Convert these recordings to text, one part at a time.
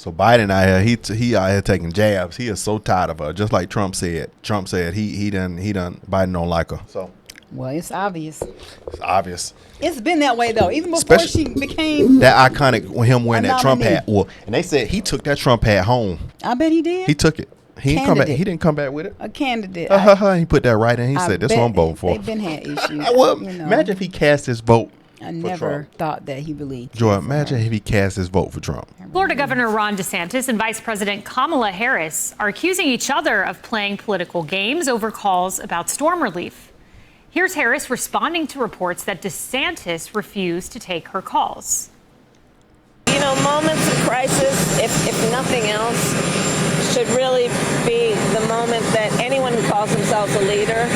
So Biden out here, he out here taking jabs. He is so tired of her. Just like Trump said. Trump said he done Biden don't like her. So well, it's obvious. It's obvious. It's been that way though, even before she became that iconic him wearing that Trump nominee. hat. Well, and they said he took that Trump hat home. I bet he did. He took it. He didn't come back. He didn't come back with it. A candidate. He put that right in. He said, "This one I'm voting for." They've been had issues. Well, imagine if he cast his vote. I never thought that he believed. Joy, imagine if he cast his vote for Trump. Florida Governor Ron Desantis and Vice President Kamala Harris are accusing each other of playing political games over calls about storm relief. Here's Harris responding to reports that Desantis refused to take her calls. You know, moments of crisis, if nothing else, should really be the moment that anyone who calls themselves a leader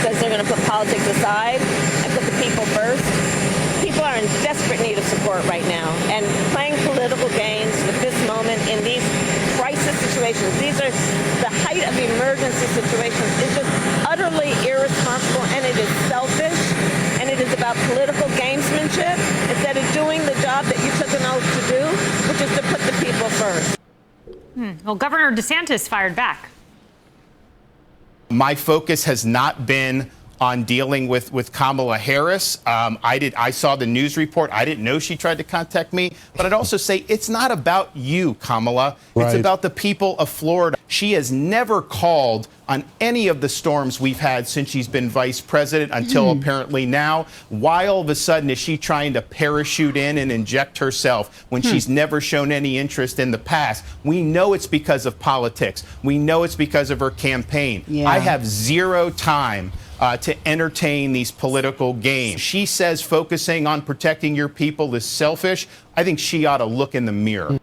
says they're going to put politics aside and put the people first. People are in desperate need of support right now, and playing political games with this moment in these crisis situations, these are the height of emergency situations, is just utterly irresponsible, and it is selfish, and it is about political gamesmanship instead of doing the job that you took an oath to do, which is to put the people first. Well, Governor DeSantis fired back. My focus has not been on dealing with Kamala Harris. I saw the news report. I didn't know she tried to contact me. But I'd also say it's not about you, Kamala. Right. It's about the people of Florida. She has never called on any of the storms we've had since she's been vice president until apparently now. Why all of a sudden is she trying to parachute in and inject herself when she's never shown any interest in the past? We know it's because of politics. We know it's because of her campaign. Yeah. I have zero time to entertain these political games. She says focusing on protecting your people is selfish. I think she ought to look in the mirror.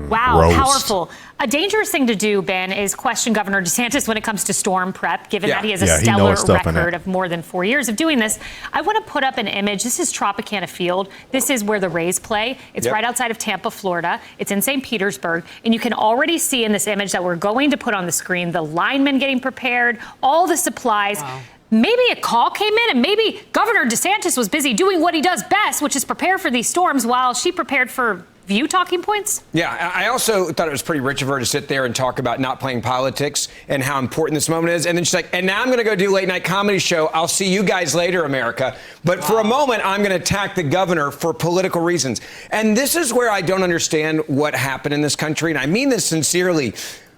Wow, roast. Powerful. A dangerous thing to do, Ben, is question Governor DeSantis when it comes to storm prep, given that he has a stellar record of more than 4 years of doing this. I want to put up an image. This is Tropicana Field. This is where the Rays play. It's right outside of Tampa, Florida. It's in St. Petersburg. And you can already see in this image that we're going to put on the screen the linemen getting prepared, all the supplies. Wow. Maybe a call came in and maybe Governor DeSantis was busy doing what he does best, which is prepare for these storms while she prepared for View talking points? Yeah, I also thought it was pretty rich of her to sit there and talk about not playing politics and how important this moment is. And then she's like, and now I'm going to go do a late night comedy show. I'll see you guys later, America. But for a moment, I'm going to attack the governor for political reasons. And this is where I don't understand what happened in this country. And I mean this sincerely.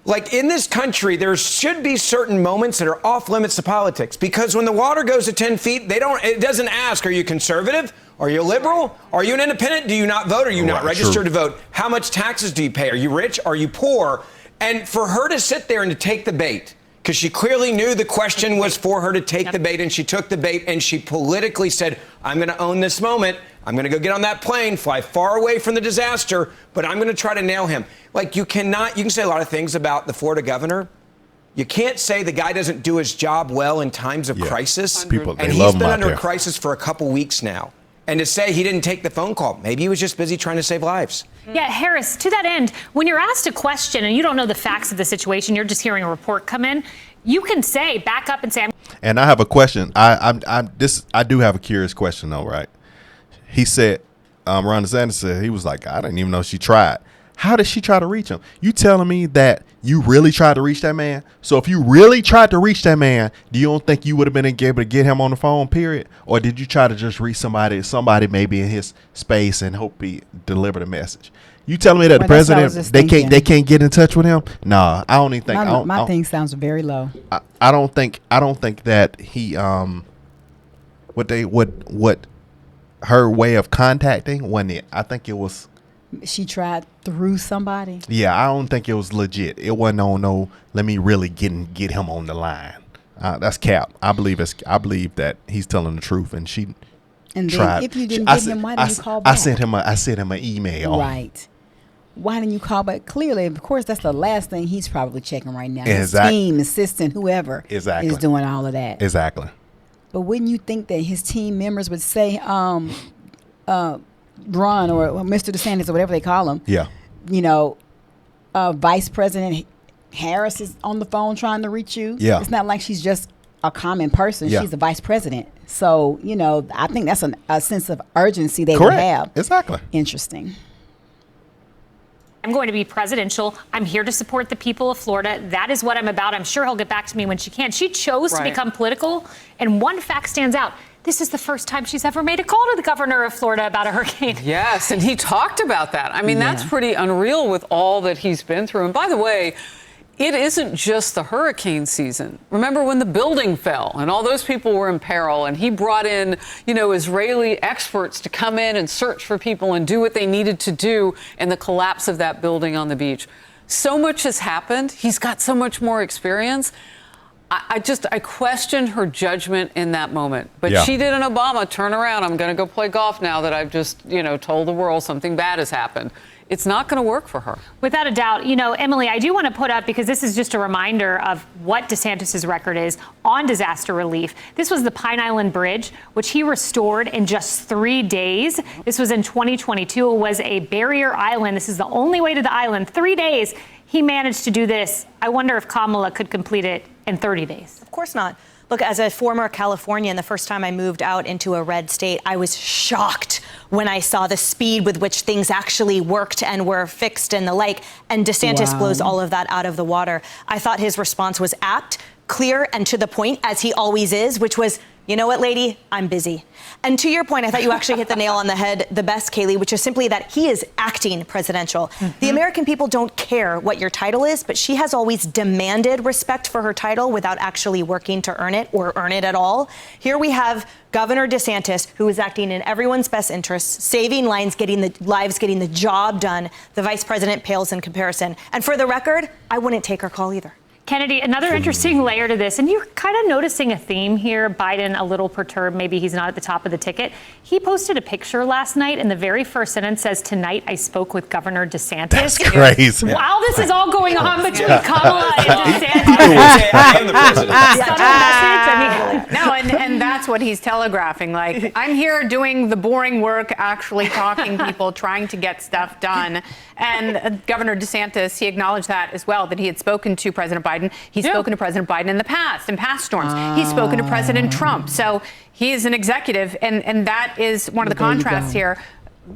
Like, in this country, there should be certain moments that are off limits to politics, because when the water goes to 10 feet, it doesn't ask, are you conservative? Are you liberal? Are you an independent? Do you not vote? Are you not registered to vote? How much taxes do you pay? Are you rich? Are you poor? And for her to sit there and to take the bait, because she clearly knew the question was for her to take the bait, and she took the bait, and she politically said, I'm going to own this moment. I'm going to go get on that plane, fly far away from the disaster, but I'm going to try to nail him. Like, you can say a lot of things about the Florida governor. You can't say the guy doesn't do his job well in times of crisis. And he's been under crisis for a couple weeks now. And to say he didn't take the phone call, maybe he was just busy trying to save lives. Yeah, Harris, to that end, when you're asked a question and you don't know the facts of the situation, you're just hearing a report come in, you can back up and say, and I have a question. I do have a curious question though, right? He said, Ron DeSantis said, he was like, I didn't even know she tried. How did she try to reach him? You telling me that you really tried to reach that man? So if you really tried to reach that man, do you don't think you would have been able to get him on the phone, period? Or did you try to just reach somebody maybe in his space and hope he delivered a message? You telling me that the president, they can't get in touch with him? Nah, I don't even think. My thing sounds very low. I don't think that he what her way of contacting wasn't it. I think it was. She tried through somebody. Yeah, I don't think it was legit. It wasn't on no. Let me really get him on the line. That's cap. I believe that he's telling the truth, and she. And tried. Then if you didn't get him, why didn't you call back? I sent him an email. Right. Why didn't you call back? Clearly, of course, that's the last thing he's probably checking right now. His team, assistant, whoever is doing all of that. Exactly. But wouldn't you think that his team members would say, Ron or Mr. DeSantis or whatever they call him. Yeah. You know, Vice President Harris is on the phone trying to reach you. Yeah. It's not like she's just a common person. Yeah. She's the vice president. So, you know, I think that's a sense of urgency they would have. Exactly. Interesting. I'm going to be presidential. I'm here to support the people of Florida. That is what I'm about. I'm sure he'll get back to me when she can. She chose to become political, and one fact stands out. This is the first time she's ever made a call to the governor of Florida about a hurricane. Yes, and he talked about that. I mean, that's pretty unreal with all that he's been through. And by the way, it isn't just the hurricane season. Remember when the building fell and all those people were in peril, and he brought in, Israeli experts to come in and search for people and do what they needed to do in the collapse of that building on the beach. So much has happened. He's got so much more experience. I question her judgment in that moment. But she did an Obama turn around. I'm going to go play golf now that I've just, told the world something bad has happened. It's not going to work for her. Without a doubt. Emily, I do want to put up, because this is just a reminder of what DeSantis' record is on disaster relief. This was the Pine Island Bridge, which he restored in just 3 days. This was in 2022. It was a barrier island. This is the only way to the island. 3 days. He managed to do this. I wonder if Kamala could complete it in 30 days. Of course not. Look, as a former Californian, the first time I moved out into a red state, I was shocked when I saw the speed with which things actually worked and were fixed and the like. And DeSantis blows all of that out of the water. I thought his response was apt, clear, and to the point, as he always is, which was, you know what, lady, I'm busy. And to your point, I thought you actually hit the nail on the head the best, Kaylee, which is simply that he is acting presidential. The American people don't care what your title is, but she has always demanded respect for her title without actually working to earn it or earn it at all. Here we have Governor DeSantis, who is acting in everyone's best interests, saving lives, getting the job done. The vice president pales in comparison. And for the record, I wouldn't take her call either. Kennedy, another interesting layer to this, and you're kind of noticing a theme here. Biden a little perturbed. Maybe he's not at the top of the ticket. He posted a picture last night, and the very first sentence says, "Tonight I spoke with Governor DeSantis." That's crazy. While this is all going on between Kamala and DeSantis. I am the president. No, and that's what he's telegraphing. Like, I'm here doing the boring work, actually talking to people, trying to get stuff done. And Governor DeSantis, he acknowledged that as well, that he had spoken to President Biden. He's spoken to President Biden in the past, in past storms. He's spoken to President Trump. So he is an executive, and that is one of the contrasts here.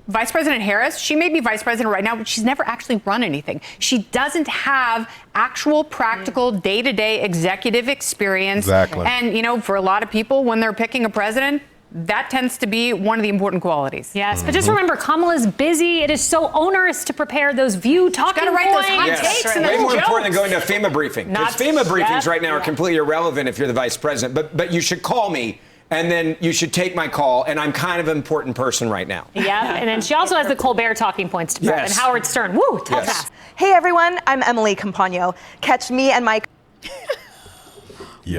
Vice President Harris, she may be vice president right now, but she's never actually run anything. She doesn't have actual practical day-to-day executive experience. Exactly. And, for a lot of people, when they're picking a president, that tends to be one of the important qualities. Yes, but just remember, Kamala's busy. It is so onerous to prepare those talking gotta write those hot takes. Right. And Way those more jokes. important than going to a FEMA briefing. Because FEMA briefings right now are completely irrelevant if you're the vice president. But you should call me, and then you should take my call, and I'm kind of an important person right now. Yeah, and then she also has the Colbert talking points to prep, and Howard Stern. Woo, tough ass. Hey, everyone, I'm Emily Campagno. Catch me and my...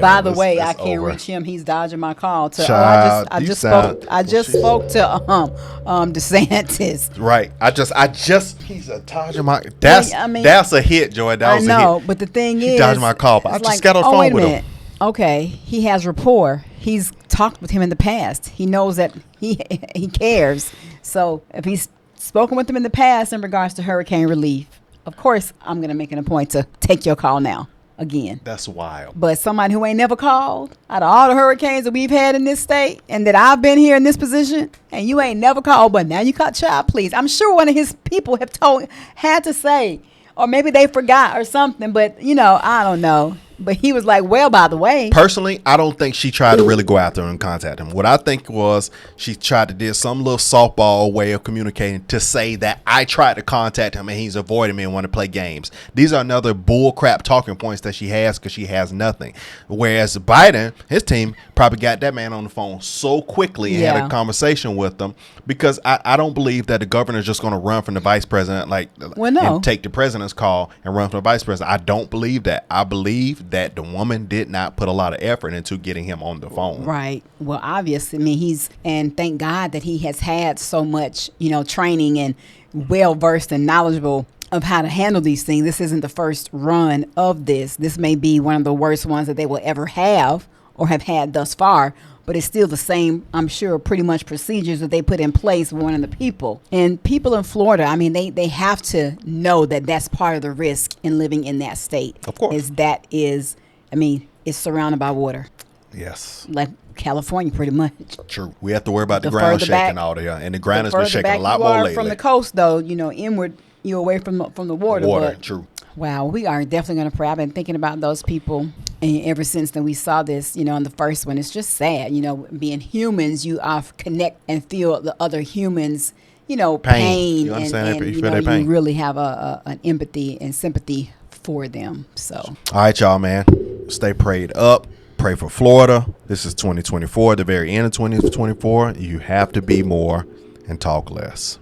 By the way, I can't reach him. He's dodging my call. I just spoke to DeSantis. Right. He's dodging my. That's a hit, Joy. That was a hit. But the thing is, he dodged my call. But I just got on the phone with him. Okay, he has rapport. He's talked with him in the past. He knows that he cares. So if he's spoken with him in the past in regards to hurricane relief, of course I'm going to make it a point to take your call now. Again. That's wild. But somebody who ain't never called, out of all the hurricanes that we've had in this state and that I've been here in this position, and you ain't never called, but now you caught child, please. I'm sure one of his people had to say, or maybe they forgot or something, but I don't know. But he was like, well, by the way. Personally, I don't think she tried to really go out there and contact him. What I think was she tried to do some little softball way of communicating to say that I tried to contact him and he's avoiding me and want to play games. These are another bull crap talking points that she has because she has nothing. Whereas Biden, his team, probably got that man on the phone so quickly and had a conversation with them, because I don't believe that the governor is just going to run from the vice president and take the president's call and run from the vice president. I don't believe that. I believe that the woman did not put a lot of effort into getting him on the phone. Right. Well, obviously, and thank God that he has had so much, training and well-versed and knowledgeable of how to handle these things. This isn't the first run of this. This may be one of the worst ones that they will ever have or have had thus far, but it's still the same, I'm sure, pretty much procedures that they put in place warning the people. And people in Florida, they have to know that that's part of the risk in living in that state. Of course. It's surrounded by water. Yes. Like California, pretty much. True. We have to worry about the ground shaking all day, and the ground has been shaking a lot more lately. From the coast, though, inward, you away from the water. Water, true. Wow, we are definitely going to pray. I've been thinking about those people, and ever since then we saw this, in the first one. It's just sad, being humans, you connect and feel the other humans, pain, You and you feel their pain. you really have an empathy and sympathy for them. So, all right, y'all, man, stay prayed up. Pray for Florida. This is 2024, the very end of 2024. You have to be more and talk less.